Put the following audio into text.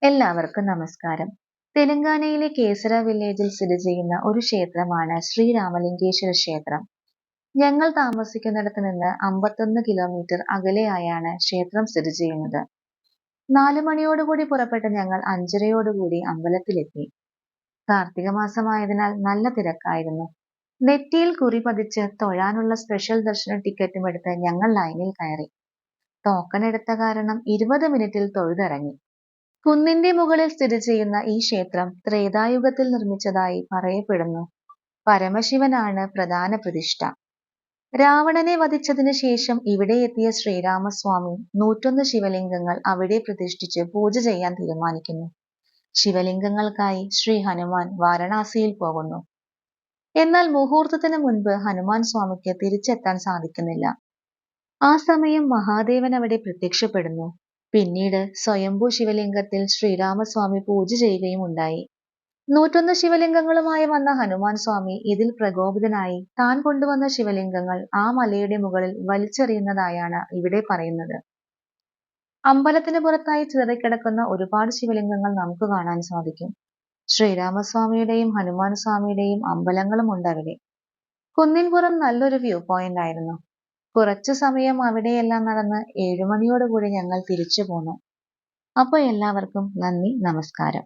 എല്ലാവർക്കും നമസ്കാരം. തെലങ്കാനയിലെ കേസര വില്ലേജിൽ സ്ഥിതി ചെയ്യുന്ന ഒരു ക്ഷേത്രമാണ് ശ്രീരാമലിംഗേശ്വര ക്ഷേത്രം. ഞങ്ങൾ താമസിക്കുന്നിടത്ത് നിന്ന് 51 കിലോമീറ്റർ അകലെയായാണ് ക്ഷേത്രം സ്ഥിതി ചെയ്യുന്നത്. 4 മണിയോടുകൂടി പുറപ്പെട്ട ഞങ്ങൾ 5:30 അമ്പലത്തിലെത്തി. കാർത്തിക മാസമായതിനാൽ നല്ല തിരക്കായിരുന്നു. നെറ്റിയിൽ കുറി പതിച്ച് തൊഴാനുള്ള സ്പെഷ്യൽ ദർശന ടിക്കറ്റും എടുത്ത് ഞങ്ങൾ ലൈനിൽ കയറി. ടോക്കൺ എടുത്ത കാരണം 20 മിനിറ്റിൽ തൊഴുതിറങ്ങി. കുന്നിന്റെ മുകളിൽ സ്ഥിതി ചെയ്യുന്ന ഈ ക്ഷേത്രം ത്രേതായുഗത്തിൽ നിർമ്മിച്ചതായി പറയപ്പെടുന്നു. പരമശിവനാണ് പ്രധാന പ്രതിഷ്ഠ. രാവണനെ വധിച്ചതിനു ശേഷം ഇവിടെ എത്തിയ ശ്രീരാമസ്വാമി 101 ശിവലിംഗങ്ങൾ അവിടെ പ്രതിഷ്ഠിച്ച് പൂജ ചെയ്യാൻ തീരുമാനിക്കുന്നു. ശിവലിംഗങ്ങൾക്കായി ശ്രീ ഹനുമാൻ വാരണാസിയിൽ പോകുന്നു. എന്നാൽ മുഹൂർത്തത്തിന് മുൻപ് ഹനുമാൻ സ്വാമിക്ക് തിരിച്ചെത്താൻ സാധിക്കുന്നില്ല. ആ സമയം മഹാദേവൻ അവിടെ പ്രത്യക്ഷപ്പെടുന്നു. പിന്നീട് സ്വയംഭൂ ശിവലിംഗത്തിൽ ശ്രീരാമസ്വാമി പൂജ ചെയ്യുകയും ഉണ്ടായി. 101 ശിവലിംഗങ്ങളുമായി വന്ന ഹനുമാൻ സ്വാമി ഇതിൽ പ്രകോപിതനായി താൻ കൊണ്ടുവന്ന ശിവലിംഗങ്ങൾ ആ മലയുടെ മുകളിൽ വലിച്ചെറിയുന്നതായാണ് ഇവിടെ പറയുന്നത്. അമ്പലത്തിന് പുറത്തായി ചിതറിക്കിടക്കുന്ന ഒരുപാട് ശിവലിംഗങ്ങൾ നമുക്ക് കാണാൻ സാധിക്കും. ശ്രീരാമസ്വാമിയുടെയും ഹനുമാൻ സ്വാമിയുടെയും അമ്പലങ്ങളും ഉണ്ട് അവിടെ. കുന്നിൻപുറം നല്ലൊരു വ്യൂ പോയിന്റ് ആയിരുന്നു. കുറച്ചു സമയം അവിടെയെല്ലാം നടന്ന് 7 മണിയോടുകൂടി ഞങ്ങൾ തിരിച്ചു പോന്നു. അപ്പോൾ എല്ലാവർക്കും നന്ദി, നമസ്കാരം.